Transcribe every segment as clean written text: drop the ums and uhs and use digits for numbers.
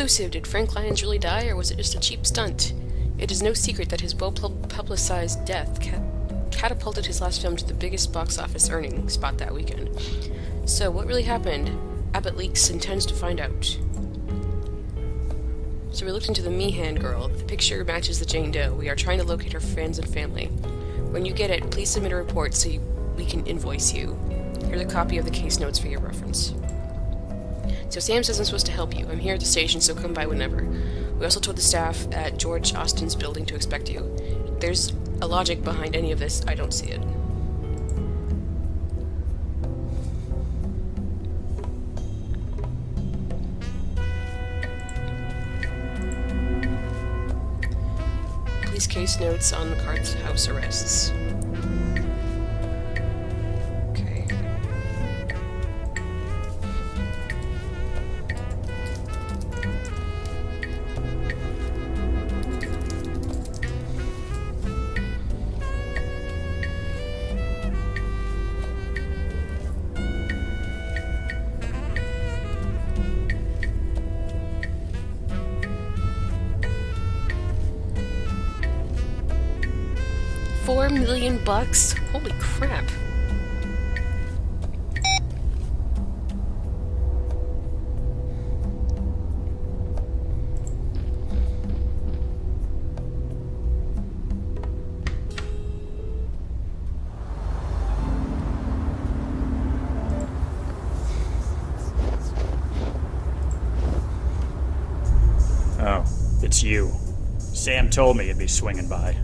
Exclusive, did Frank Lyons really die, or was it just a cheap stunt? It is no secret that his well-publicized death catapulted his last film to the biggest box office earning spot that weekend. So, what really happened? Abbott Leaks intends to find out. So we looked into the Meehan girl. The picture matches the Jane Doe. We are trying to locate her friends and family. When you get it, please submit a report so we can invoice you. Here's a copy of the case notes for your reference. So Sam says I'm supposed to help you. I'm here at the station, so come by whenever. We also told the staff at George Austin's building to expect you. If there's a logic behind any of this, I don't see it. Police case notes on the Cart's house arrests. Okay. $4 million? Holy crap. Oh, it's you. Sam told me you'd be swinging by.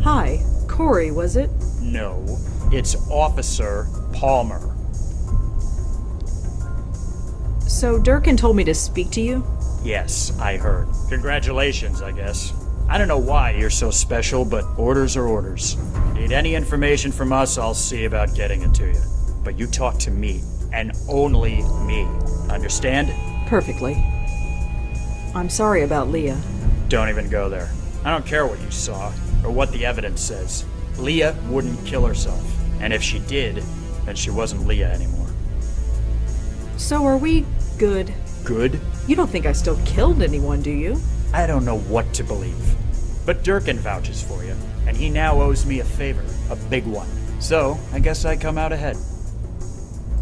Hi, Corey, was it? No, it's Officer Palmer. So Durkin told me to speak to you? Yes, I heard. Congratulations, I guess. I don't know why you're so special, but orders are orders. Need any information from us, I'll see about getting it to you. But you talk to me, and only me. Understand? Perfectly. I'm sorry about Leah. Don't even go there. I don't care what you saw, or what the evidence says. Leah wouldn't kill herself. And if she did, then she wasn't Leah anymore. So are we good? Good? You don't think I still killed anyone, do you? I don't know what to believe. But Durkin vouches for you, and he now owes me a favor, a big one. So, I guess I come out ahead.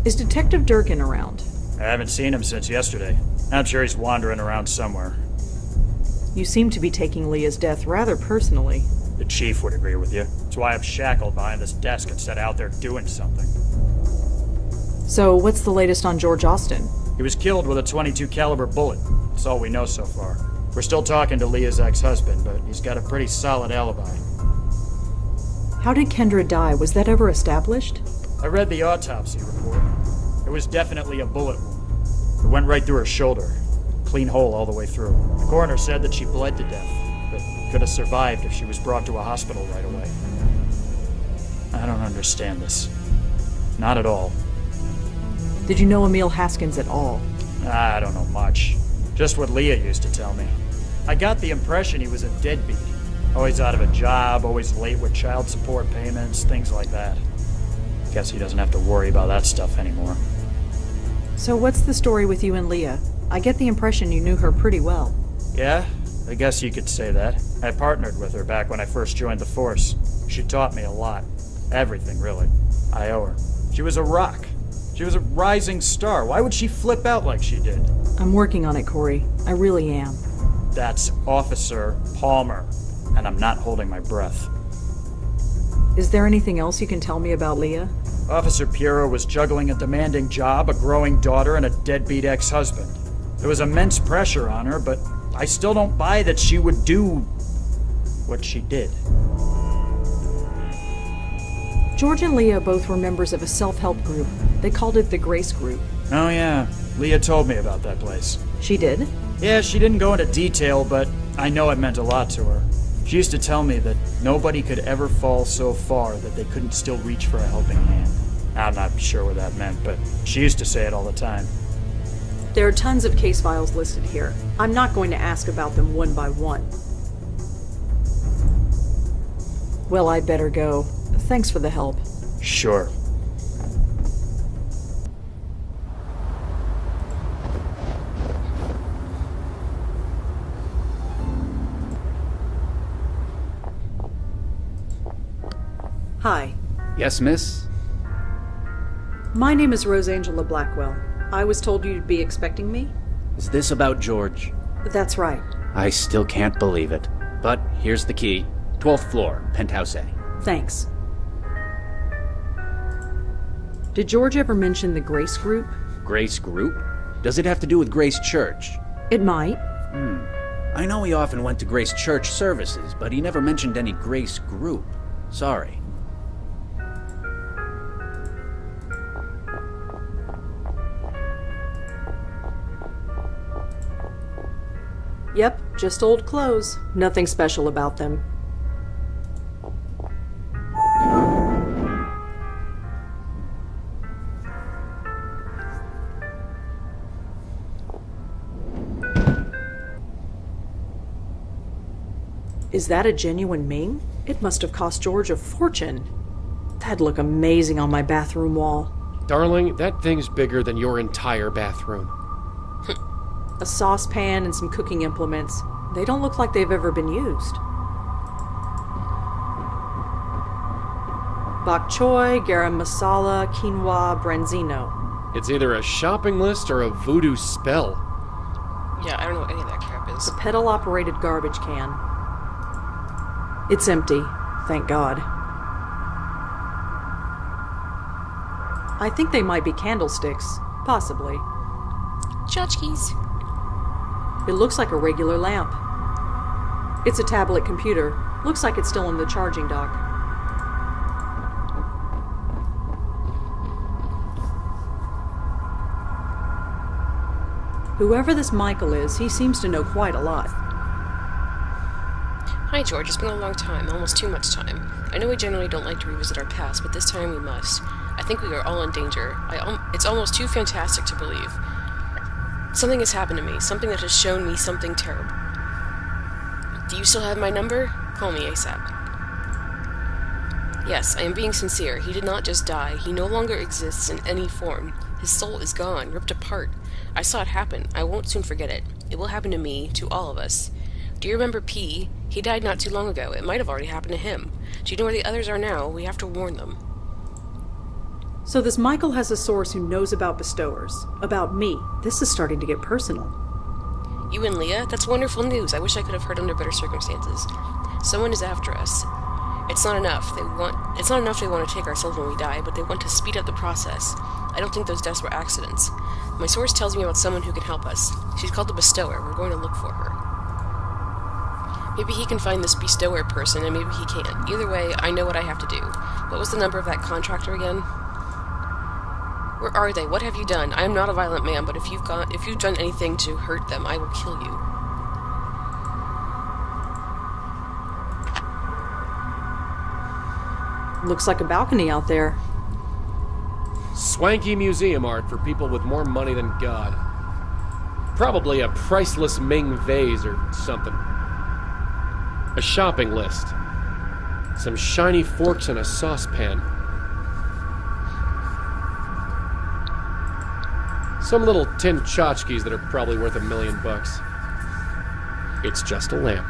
Is Detective Durkin around? I haven't seen him since yesterday. I'm sure he's wandering around somewhere. You seem to be taking Leah's death rather personally. The chief would agree with you. That's why I'm shackled behind this desk instead out there doing something. So, what's the latest on George Austin? He was killed with a .22 caliber bullet. That's all we know so far. We're still talking to Leah's ex-husband, but he's got a pretty solid alibi. How did Kendra die? Was that ever established? I read the autopsy report. It was definitely a bullet wound. It went right through her shoulder. Clean hole all the way through. The coroner said that she bled to death, but could have survived if she was brought to a hospital right away. I don't understand this. Not at all. Did you know Emil Haskins at all? I don't know much. Just what Leah used to tell me. I got the impression he was a deadbeat. Always out of a job, always late with child support payments, things like that. Guess he doesn't have to worry about that stuff anymore. So what's the story with you and Leah? I get the impression you knew her pretty well. Yeah, I guess you could say that. I partnered with her back when I first joined the force. She taught me a lot. Everything, really. I owe her. She was a rock. She was a rising star. Why would she flip out like she did? I'm working on it, Corey. I really am. That's Officer Palmer, and I'm not holding my breath. Is there anything else you can tell me about Leah? Officer Piero was juggling a demanding job, a growing daughter, and a deadbeat ex-husband. There was immense pressure on her, but I still don't buy that she would do what she did. George and Leah both were members of a self-help group. They called it the Grace Group. Oh yeah, Leah told me about that place. She did? Yeah, she didn't go into detail, but I know it meant a lot to her. She used to tell me that nobody could ever fall so far that they couldn't still reach for a helping hand. I'm not sure what that meant, but she used to say it all the time. There are tons of case files listed here. I'm not going to ask about them one by one. Well, I'd better go. Thanks for the help. Sure. Hi. Yes, miss? My name is Rosangela Blackwell. I was told you'd be expecting me? Is this about George? That's right. I still can't believe it. But here's the key. 12th floor, penthouse A. Thanks. Did George ever mention the Grace Group? Grace Group? Does it have to do with Grace Church? It might. I know he often went to Grace Church services, but he never mentioned any Grace Group. Sorry. Yep, just old clothes. Nothing special about them. Is that a genuine Ming? It must have cost George a fortune. That'd look amazing on my bathroom wall. Darling, that thing's bigger than your entire bathroom. A saucepan and some cooking implements. They don't look like they've ever been used. Bok choy, garam masala, quinoa, branzino. It's either a shopping list or a voodoo spell. Yeah, I don't know what any of that crap is. A pedal-operated garbage can. It's empty, thank God. I think they might be candlesticks, possibly. Tchotchkes. It looks like a regular lamp. It's a tablet computer. Looks like it's still in the charging dock. Whoever this Michael is, he seems to know quite a lot. Hi, George. It's been a long time, almost too much time. I know we generally don't like to revisit our past, but this time we must. I think we are all in danger. It's almost too fantastic to believe. Something has happened to me, something that has shown me something terrible. Do you still have my number? Call me ASAP. Yes, I am being sincere. He did not just die. He no longer exists in any form. His soul is gone, ripped apart. I saw it happen. I won't soon forget it. It will happen to me, to all of us. Do you remember P? He died not too long ago. It might have already happened to him. Do you know where the others are now? We have to warn them. So this Michael has a source who knows about bestowers. About me. This is starting to get personal. You and Leah? That's wonderful news. I wish I could have heard under better circumstances. Someone is after us. It's not enough they want to take ourselves when we die, but they want to speed up the process. I don't think those deaths were accidents. My source tells me about someone who can help us. She's called the Bestower. We're going to look for her. Maybe he can find this Bestower person, and maybe he can't. Either way, I know what I have to do. What was the number of that contractor again? Where are they? What have you done? I am not a violent man, but if you've done anything to hurt them, I will kill you. Looks like a balcony out there. Swanky museum art for people with more money than God. Probably a priceless Ming vase or something. A shopping list. Some shiny forks and a saucepan. Some little tin tchotchkes that are probably worth $1 million. It's just a lamp.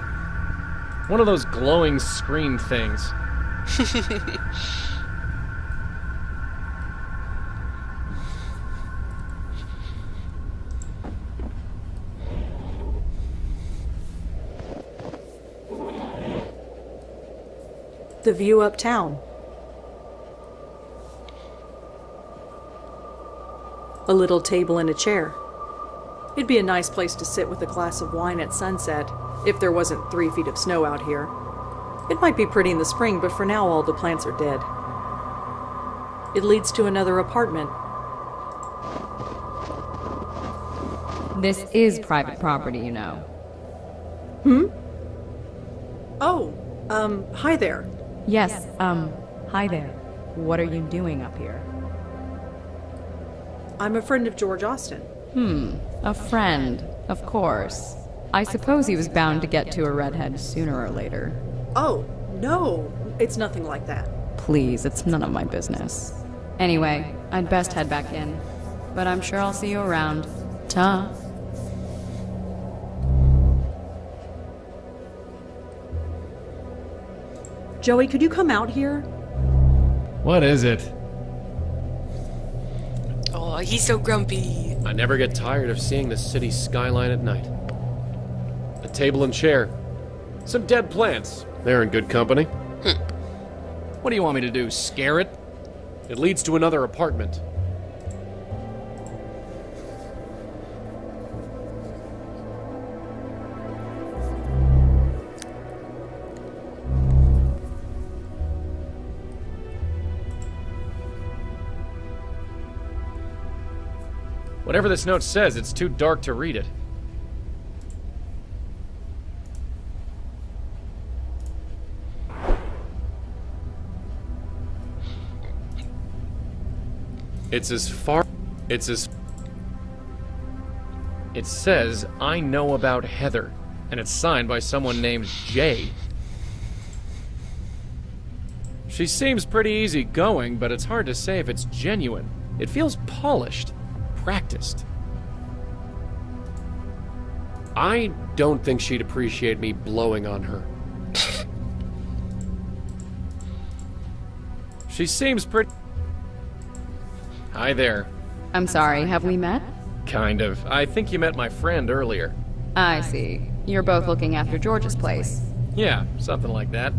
One of those glowing screen things. The view uptown. A little table and a chair. It'd be a nice place to sit with a glass of wine at sunset, if there wasn't 3 feet of snow out here. It might be pretty in the spring, but for now all the plants are dead. It leads to another apartment. This is private property, you know. Oh, hi there. Yes, hi there. What are you doing up here? I'm a friend of George Austen. A friend, of course. I suppose he was bound to get to a redhead sooner or later. Oh, no, it's nothing like that. Please, it's none of my business. Anyway, I'd best head back in. But I'm sure I'll see you around. Ta. Joey, could you come out here? What is it? Oh, he's so grumpy. I never get tired of seeing the city skyline at night. A table and chair. Some dead plants. They're in good company. What do you want me to do, scare it? It leads to another apartment. Whatever this note says, it's too dark to read it. It says, I know about Heather, and it's signed by someone named Jay. She seems pretty easygoing, but it's hard to say if it's genuine. It feels polished, practiced. I don't think she'd appreciate me blowing on her. She seems pretty... Hi there. I'm sorry, have we met? Kind of. I think you met my friend earlier. I see. You're both looking after George's place. Yeah, something like that.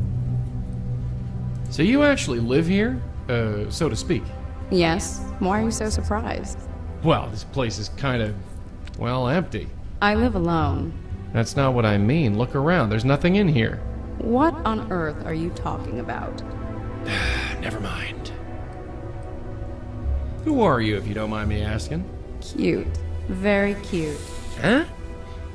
So you actually live here? So to speak. Yes? Why are you so surprised? Well, this place is kind of, well, empty. I live alone. That's not what I mean. Look around. There's nothing in here. What on earth are you talking about? Never mind. Who are you, if you don't mind me asking? Cute. Very cute. Huh?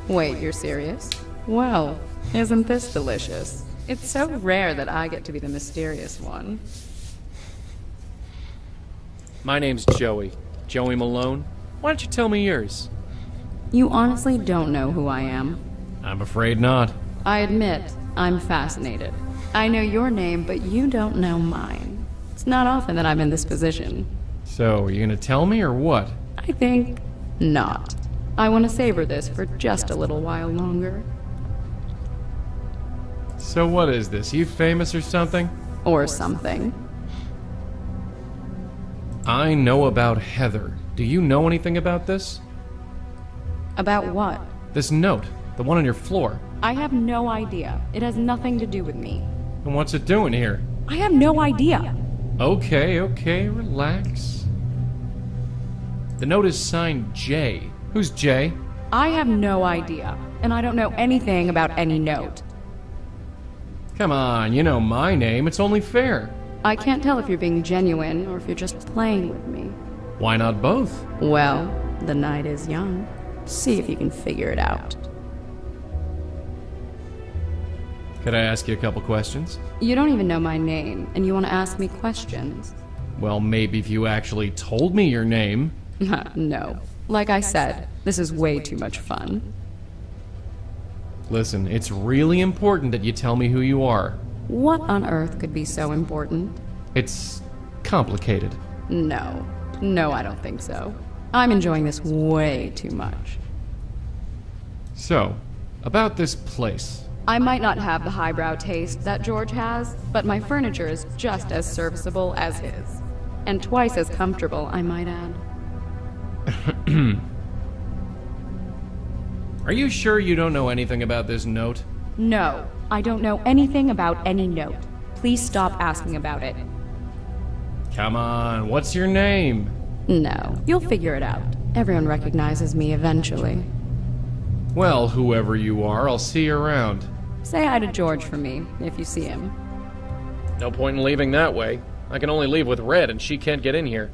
Wait, you're serious? Well, isn't this delicious? It's so rare that I get to be the mysterious one. My name's Joey. Joey Malone. Why don't you tell me yours? You honestly don't know who I am. I'm afraid not. I admit, I'm fascinated. I know your name, but you don't know mine. It's not often that I'm in this position. So, are you gonna tell me or what? I think not. I want to savor this for just a little while longer. So what is this? You famous or something? Or something. I know about Heather. Do you know anything about this? About what? This note, the one on your floor. I have no idea. It has nothing to do with me. And what's it doing here? I have no idea. Okay, relax. The note is signed Jay. Who's Jay? I have no idea, and I don't know anything about any note. Come on, you know my name. It's only fair. I can't tell if you're being genuine or if you're just playing with me. Why not both? Well, the night is young. See if you can figure it out. Could I ask you a couple questions? You don't even know my name, and you want to ask me questions. Well, maybe if you actually told me your name. No. Like I said, this is way too much fun. Listen, it's really important that you tell me who you are. What on earth could be so important? It's complicated. No, I don't think so. I'm enjoying this way too much. So, about this place. I might not have the highbrow taste that George has, but my furniture is just as serviceable as his. And twice as comfortable, I might add. Are you sure you don't know anything about this note? No, I don't know anything about any note. Please stop asking about it. Come on, what's your name? No, you'll figure it out. Everyone recognizes me eventually. Well, whoever you are, I'll see you around. Say hi to George for me, if you see him. No point in leaving that way. I can only leave with Red, and she can't get in here.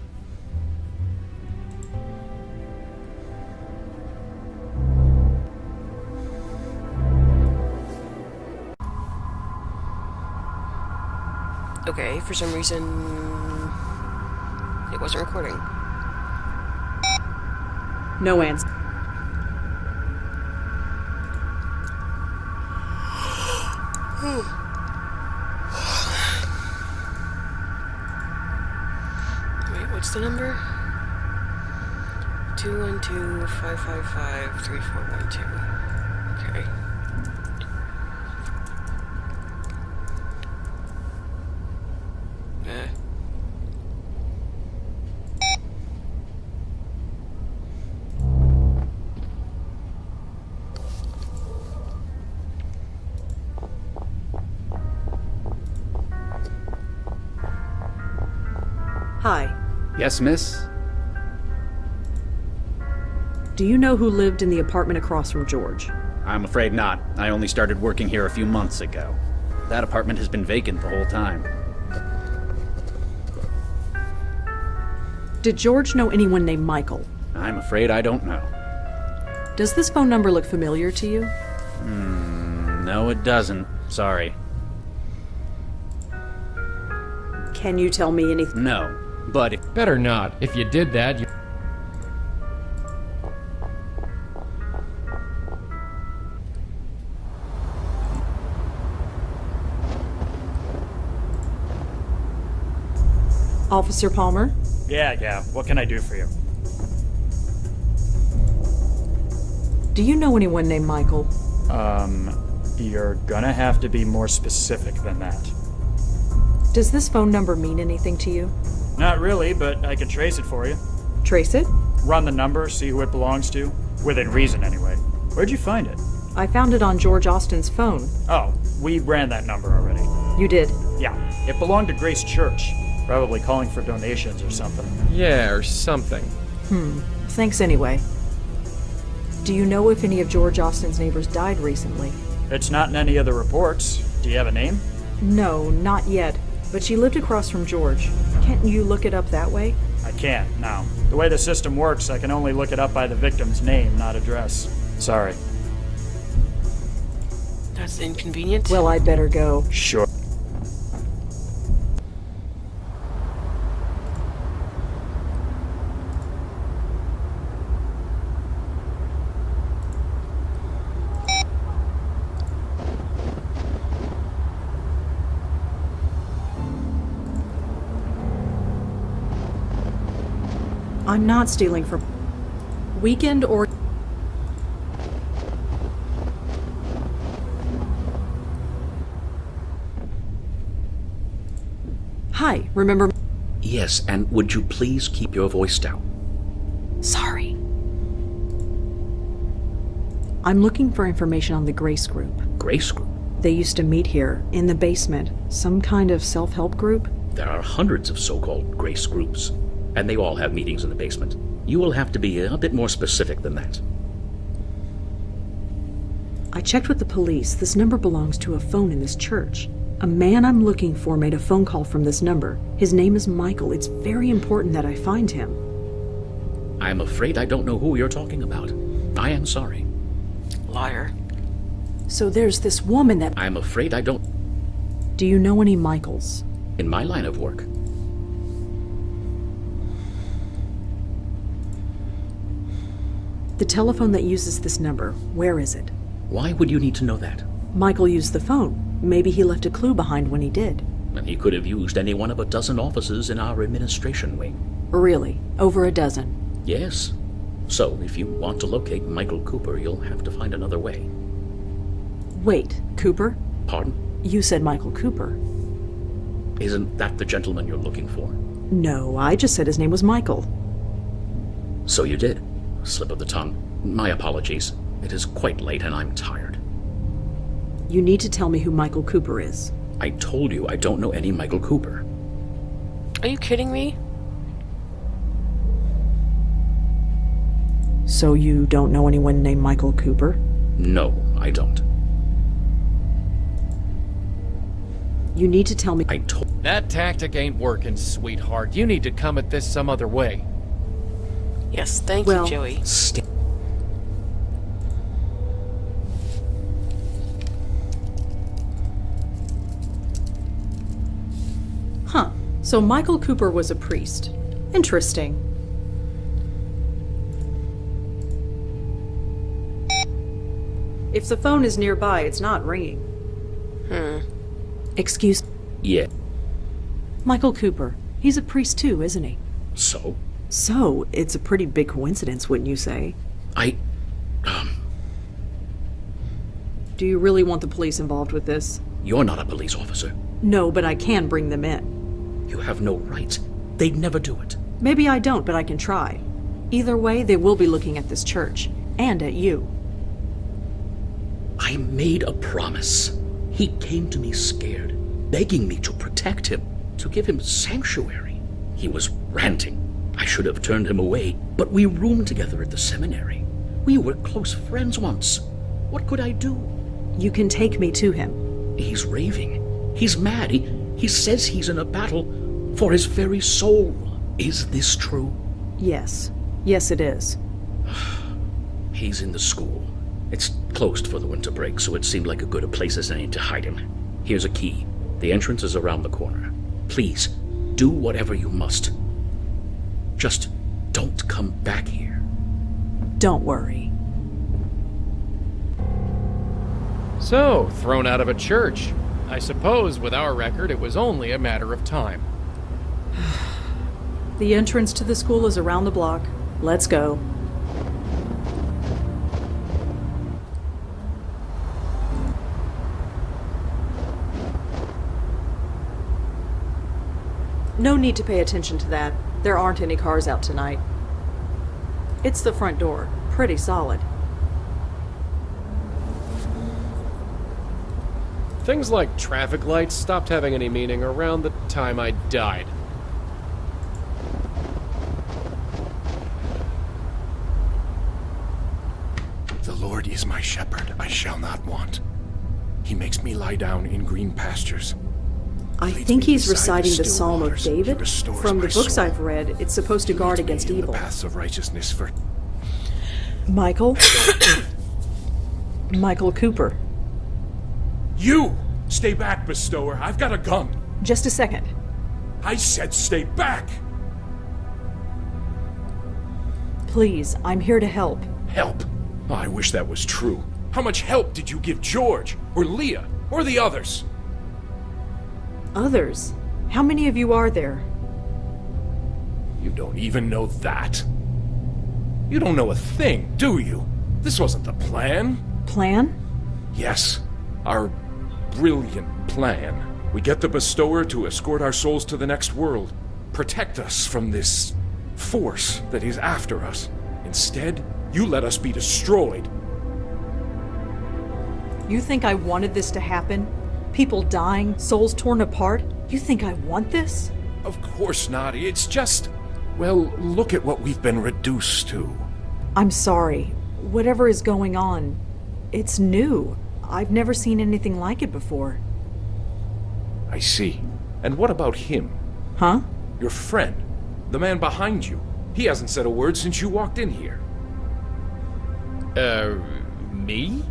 Okay, for some reason, it wasn't recording. No answer. Wait, what's the number? 212-555-3412. Okay. Hi. Yes, miss? Do you know who lived in the apartment across from George? I'm afraid not. I only started working here a few months ago. That apartment has been vacant the whole time. Did George know anyone named Michael? I'm afraid I don't know. Does this phone number look familiar to you? No, it doesn't. Sorry. Can you tell me anything? No. But if Better not. If you did that, you... Officer Palmer? Yeah, what can I do for you? Do you know anyone named Michael? You're gonna have to be more specific than that. Does this phone number mean anything to you? Not really, but I can trace it for you. Trace it? Run the number, see who it belongs to. Within reason, anyway. Where'd you find it? I found it on George Austin's phone. Oh, we ran that number already. You did? Yeah, it belonged to Grace Church. Probably calling for donations or something. Yeah, or something. Thanks anyway. Do you know if any of George Austin's neighbors died recently? It's not in any of the reports. Do you have a name? No, not yet. But she lived across from George. Can't you look it up that way? I can't, no. The way the system works, I can only look it up by the victim's name, not address. Sorry. That's inconvenient. Well, I'd better go. Sure. I'm not stealing from... Weekend or... Hi, remember... Yes, and would you please keep your voice down? Sorry. I'm looking for information on the Grace Group. Grace Group? They used to meet here, in the basement. Some kind of self-help group? There are hundreds of so-called Grace Groups, and they all have meetings in the basement. You will have to be a bit more specific than that. I checked with the police. This number belongs to a phone in this church. A man I'm looking for made a phone call from this number. His name is Michael. It's very important that I find him. I'm afraid I don't know who you're talking about. I am sorry. Liar. So there's this woman that... I'm afraid I don't... Do you know any Michaels? In my line of work, The telephone that uses this number, where is it? why would you need to know that? Michael used the phone. Maybe he left a clue behind when he did. And he could have used any one of a dozen offices in our administration wing. Really? Over a dozen? Yes. So, if you want to locate Michael Cooper, you'll have to find another way. Wait, Cooper? Pardon? You said Michael Cooper. Isn't that the gentleman you're looking for? No, I just said his name was Michael. So you did. Slip of the tongue. My apologies. It is quite late and I'm tired. You need to tell me who Michael Cooper is. I told you I don't know any Michael Cooper. Are you kidding me? So you don't know anyone named Michael Cooper? No, I don't. You need to tell me... I told... That tactic ain't working, sweetheart. You need to come at this some other way. Yes, thank Well- you, Joey. Huh. So Michael Cooper was a priest. Interesting. If the phone is nearby, it's not ringing. Excuse... Yeah. Michael Cooper. He's a priest too, isn't he? So? So, it's a pretty big coincidence, wouldn't you say? Do you really want the police involved with this? You're not a police officer. No, but I can bring them in. You have no right. They'd never do it. Maybe I don't, but I can try. Either way, they will be looking at this church. And at you. I made a promise. He came to me scared, begging me to protect him, to give him sanctuary. He was ranting. I should have turned him away, but we roomed together at the seminary. We were close friends once. What could I do? You can take me to him. He's raving. He's mad. He says he's in a battle for his very soul. Is this true? Yes. Yes, it is. He's in the school. It's closed for the winter break, so it seemed like a good a place as any to hide him. Here's a key. The entrance is around the corner. Please, do whatever you must. Just don't come back here. Don't worry. So, thrown out of a church. I suppose with our record it was only a matter of time. The entrance to the school is around the block. Let's go. No need to pay attention to that. There aren't any cars out tonight. It's the front door. Pretty solid. Things like traffic lights stopped having any meaning around the time I died. The Lord is my shepherd, I shall not want. He makes me lie down in green pastures. I Leads think me he's beside reciting the still Psalm of waters. He David. restores From the my books soul. I've read, it's supposed to He guard leads me against in evil. the paths of righteousness for... Michael? Michael Cooper. You! Stay back, bestower. I've got a gun. Just a second. I said stay back! Please, I'm here to help. Help? Oh, I wish that was true. How much help did you give George? Or Leah? Or the others? Others? How many of you are there? You don't even know that. You don't know a thing, do you? This wasn't the plan. Plan? Yes, our brilliant plan. We get the bestower to escort our souls to the next world. Protect us from this force that is after us. Instead, you let us be destroyed. You think I wanted this to happen? People dying, souls torn apart? You think I want this? Of course not. It's just... well, look at what we've been reduced to. I'm sorry. Whatever is going on, it's new. I've never seen anything like it before. I see. And what about him? Huh? Your friend. The man behind you. He hasn't said a word since you walked in here. Me?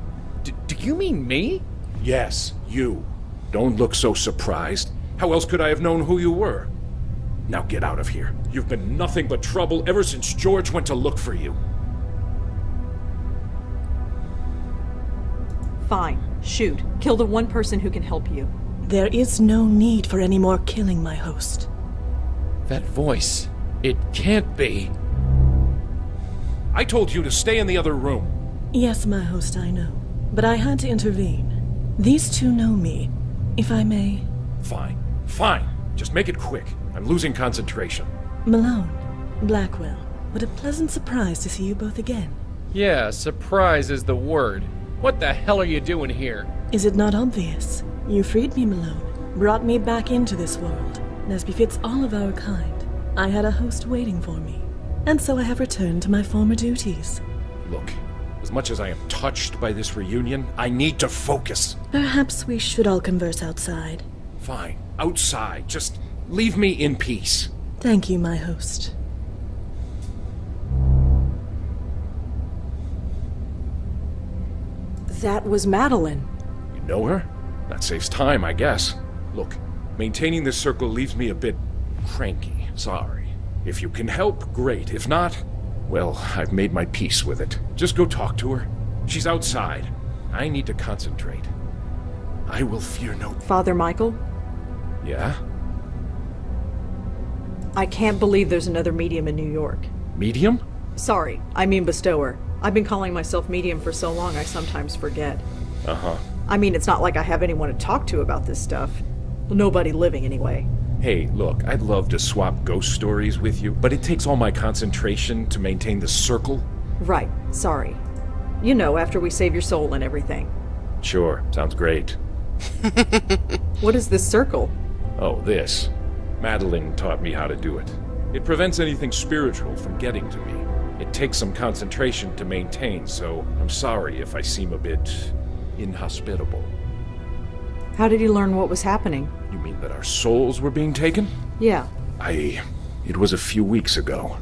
Do you mean me? Yes, you. Don't look so surprised. How else could I have known who you were? Now get out of here. You've been nothing but trouble ever since George went to look for you. Fine. Shoot. Kill the one person who can help you. There is no need for any more killing, my host. That voice. It can't be. I told you to stay in the other room. Yes, my host, I know. But I had to intervene. These two know me. If I may... Fine. Fine. Just make it quick. I'm losing concentration. Malone, Blackwell, what a pleasant surprise to see you both again. Yeah, surprise is the word. What the hell are you doing here? Is it not obvious? You freed me, Malone, brought me back into this world, and as befits all of our kind, I had a host waiting for me. And so I have returned to my former duties. Look, as much as I am touched by this reunion, I need to focus. Perhaps we should all converse outside. Fine. Outside. Just leave me in peace. Thank you, my host. That was Madeline. You know her? That saves time, I guess. Look, maintaining this circle leaves me a bit cranky. Sorry. If you can help, great. If not, well, I've made my peace with it. Just go talk to her. She's outside. I need to concentrate. I will fear no... Father Michael? Yeah? I can't believe there's another medium in New York. Medium? Sorry, I mean bestower. I've been calling myself medium for so long I sometimes forget. Uh-huh. I mean, it's not like I have anyone to talk to about this stuff. Nobody living, anyway. Hey, look, I'd love to swap ghost stories with you, but it takes all my concentration to maintain the circle. Right, sorry. You know, after we save your soul and everything. Sure, sounds great. What is this circle? Oh, this. Madeline taught me how to do it. It prevents anything spiritual from getting to me. It takes some concentration to maintain, so I'm sorry if I seem a bit inhospitable. How did you learn what was happening? You mean that our souls were being taken? Yeah. It was a few weeks ago.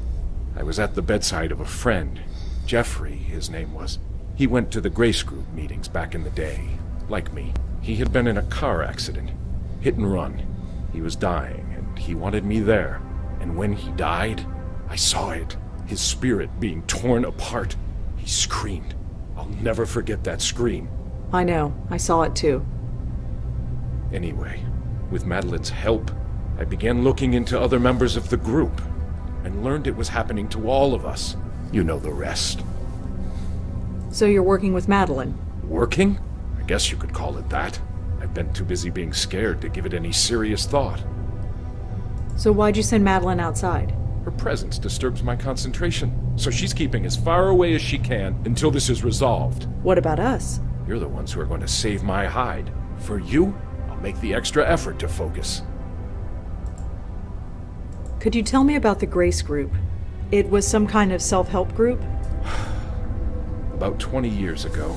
I was at the bedside of a friend. Jeffrey, his name was. He went to the Grace Group meetings back in the day. Like me. He had been in a car accident. Hit and run. He was dying, and he wanted me there. And when he died, I saw it. His spirit being torn apart. He screamed. I'll never forget that scream. I know. I saw it too. Anyway, with Madeline's help, I began looking into other members of the group and learned it was happening to all of us. You know the rest. So you're working with Madeline? Working? I guess you could call it that. I've been too busy being scared to give it any serious thought. So why'd you send Madeline outside? Her presence disturbs my concentration, so she's keeping as far away as she can until this is resolved. What about us? You're the ones who are going to save my hide. For you, I'll make the extra effort to focus. Could you tell me about the Grace Group? It was some kind of self-help group? About 20 years ago,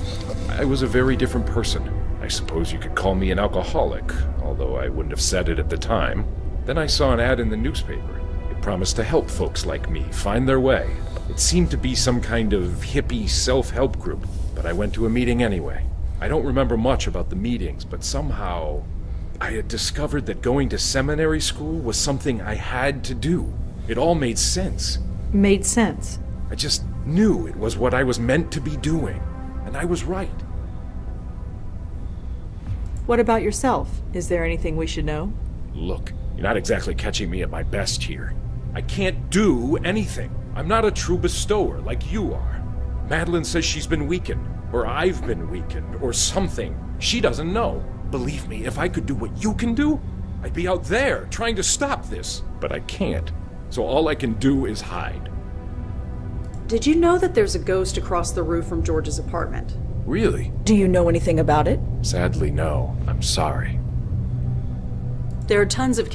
I was a very different person. I suppose you could call me an alcoholic, although I wouldn't have said it at the time. Then I saw an ad in the newspaper. It promised to help folks like me find their way. It seemed to be some kind of hippie self-help group, but I went to a meeting anyway. I don't remember much about the meetings, but somehow I had discovered that going to seminary school was something I had to do. It all made sense. Made sense? I just knew it was what I was meant to be doing, and I was right. What about yourself? Is there anything we should know? Look, you're not exactly catching me at my best here. I can't do anything. I'm not a true bestower like you are. Madeline says she's been weakened, or I've been weakened, or something. She doesn't know. Believe me, if I could do what you can do, I'd be out there trying to stop this. But I can't. So all I can do is hide. Did you know that there's a ghost across the roof from George's apartment? Really? Do you know anything about it? Sadly, no. I'm sorry. There are tons of...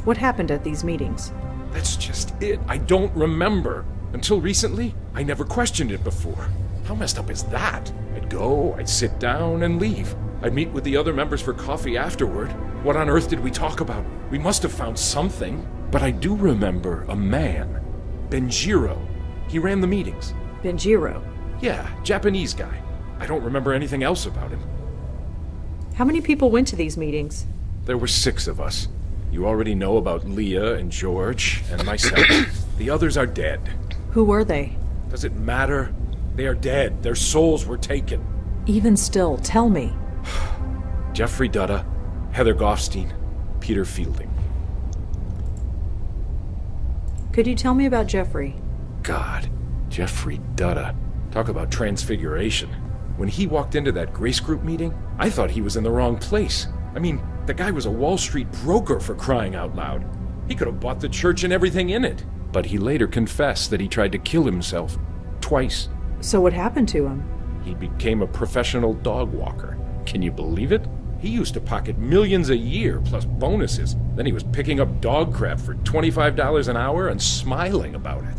What happened at these meetings? That's just it. I don't remember. Until recently, I never questioned it before. How messed up is that? I'd go, I'd sit down, and leave. I'd meet with the other members for coffee afterward. What on earth did we talk about? We must have found something. But I do remember a man. Benjiro. He ran the meetings. Benjiro? Yeah, Japanese guy. I don't remember anything else about him. How many people went to these meetings? There were 6 of us. You already know about Leah and George and myself. The others are dead. Who were they? Does it matter? They are dead. Their souls were taken. Even still, tell me. Jeffrey Dutta, Heather Goffstein, Peter Fielding. Could you tell me about Jeffrey? God, Jeffrey Dutta. Talk about transfiguration. When he walked into that Grace Group meeting, I thought he was in the wrong place. I mean, the guy was a Wall Street broker, for crying out loud. He could have bought the church and everything in it. But he later confessed that he tried to kill himself. Twice. So what happened to him? He became a professional dog walker. Can you believe it? He used to pocket millions a year, plus bonuses. Then he was picking up dog crap for $25 an hour and smiling about it.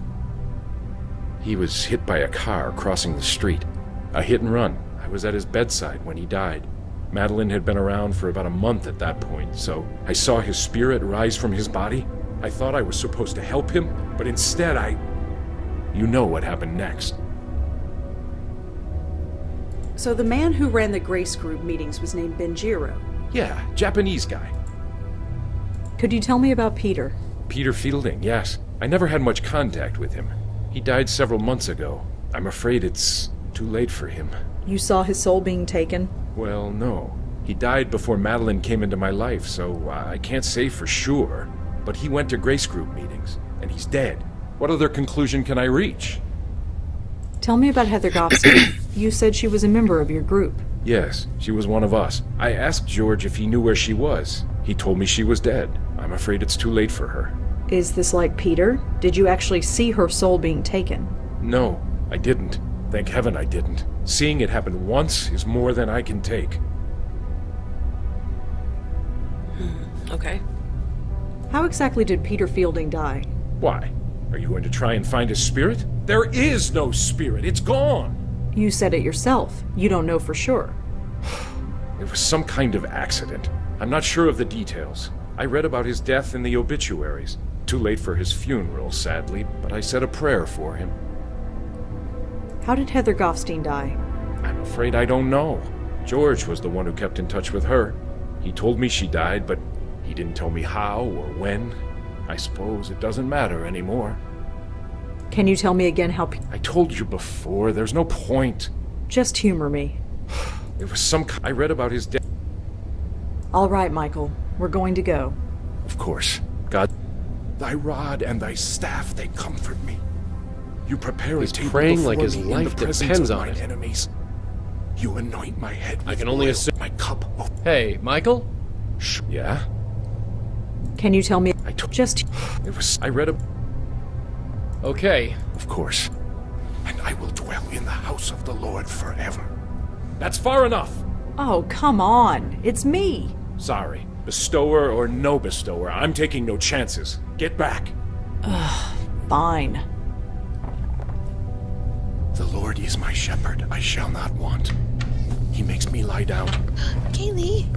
He was hit by a car crossing the street. A hit and run. I was at his bedside when he died. Madeline had been around for about a month at that point, so I saw his spirit rise from his body. I thought I was supposed to help him, but instead You know what happened next. So the man who ran the Grace Group meetings was named Benjiro? Yeah, Japanese guy. Could you tell me about Peter? Peter Fielding, yes. I never had much contact with him. He died several months ago. I'm afraid it's too late for him. You saw his soul being taken? Well, no. He died before Madeline came into my life, so I can't say for sure. But he went to Grace Group meetings, and he's dead. What other conclusion can I reach? Tell me about Heather Goffstein. You said she was a member of your group. Yes, she was one of us. I asked George if he knew where she was. He told me she was dead. I'm afraid it's too late for her. Is this like Peter? Did you actually see her soul being taken? No, I didn't. Thank heaven I didn't. Seeing it happen once is more than I can take. Okay. How exactly did Peter Fielding die? Why? Are you going to try and find his spirit? There is no spirit. It's gone. You said it yourself. You don't know for sure. It was some kind of accident. I'm not sure of the details. I read about his death in the obituaries. Too late for his funeral, sadly, but I said a prayer for him. How did Heather Goffstein die? I'm afraid I don't know. George was the one who kept in touch with her. He told me she died, but he didn't tell me how or when. I suppose it doesn't matter anymore. Can you tell me again how I told you before, there's no point. Just humor me. It was I read about his death. All right, Michael. We're going to go. Of course. God, thy rod and thy staff, they comfort me. You prepare He's a table praying before like his me in life the presence depends of on mine it. enemies. You anoint my head with I can only oil, assume. my cup. Oh, Hey, Michael? yeah? Can you tell me I told just it was. I read a. Okay. Of course. And I will dwell in the house of the Lord forever. That's far enough. Oh, come on. It's me. Sorry. Bestower or no bestower, I'm taking no chances. Get back. Fine. The Lord is my shepherd, I shall not want. He makes me lie down. Kaylee.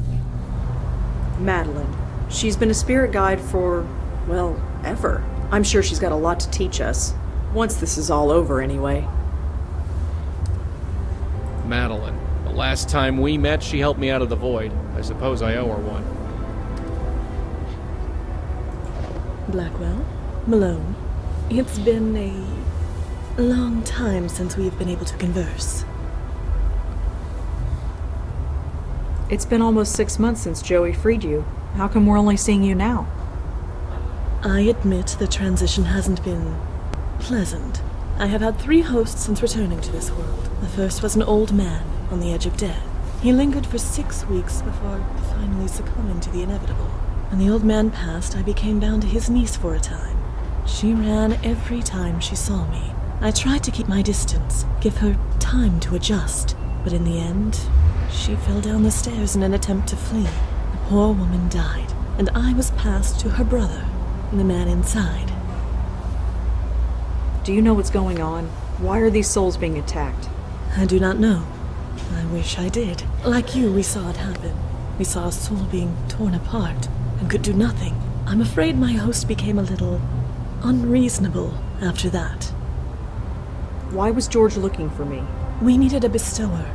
Madeline. She's been a spirit guide for, well, ever. I'm sure she's got a lot to teach us. Once this is all over, anyway. Madeline. The last time we met, she helped me out of the void. I suppose I owe her one. Blackwell, Malone, it's been a long time since we've been able to converse. It's been almost 6 months since Joey freed you. How come we're only seeing you now? I admit the transition hasn't been pleasant. I have had 3 hosts since returning to this world. The first was an old man on the edge of death. He lingered for 6 weeks before finally succumbing to the inevitable. When the old man passed, I became bound to his niece for a time. She ran every time she saw me. I tried to keep my distance, give her time to adjust, but in the end, she fell down the stairs in an attempt to flee. The poor woman died, and I was passed to her brother, the man inside. Do you know what's going on? Why are these souls being attacked? I do not know. I wish I did. Like you, we saw it happen. We saw a soul being torn apart and could do nothing. I'm afraid my host became a little unreasonable after that. Why was George looking for me? We needed a bestower.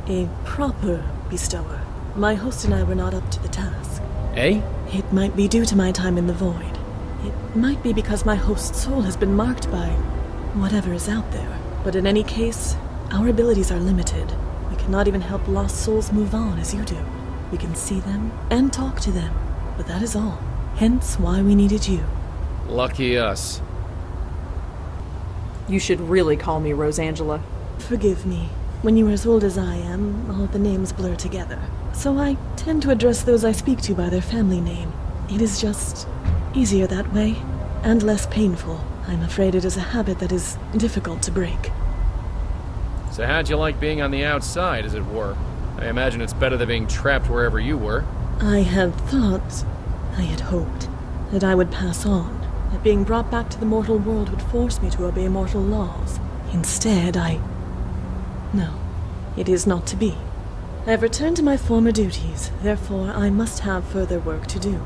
A proper bestower. My host and I were not up to the task. Eh? It might be due to my time in the void. It might be because my host's soul has been marked by whatever is out there. But in any case, our abilities are limited. We cannot even help lost souls move on as you do. We can see them and talk to them, but that is all. Hence why we needed you. Lucky us. You should really call me Rosangela. Forgive me. When you are as old as I am, all the names blur together. So I tend to address those I speak to by their family name. It is just easier that way, and less painful. I'm afraid it is a habit that is difficult to break. So how'd you like being on the outside, as it were? I imagine it's better than being trapped wherever you were. I had hoped, that I would pass on, that being brought back to the mortal world would force me to obey mortal laws. Instead, No, it is not to be. I have returned to my former duties, therefore I must have further work to do.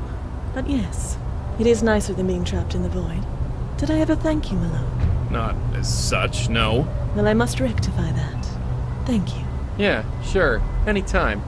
But yes, it is nicer than being trapped in the void. Did I ever thank you, Malone? Not as such, no. Well, I must rectify that. Thank you. Yeah, sure. Anytime.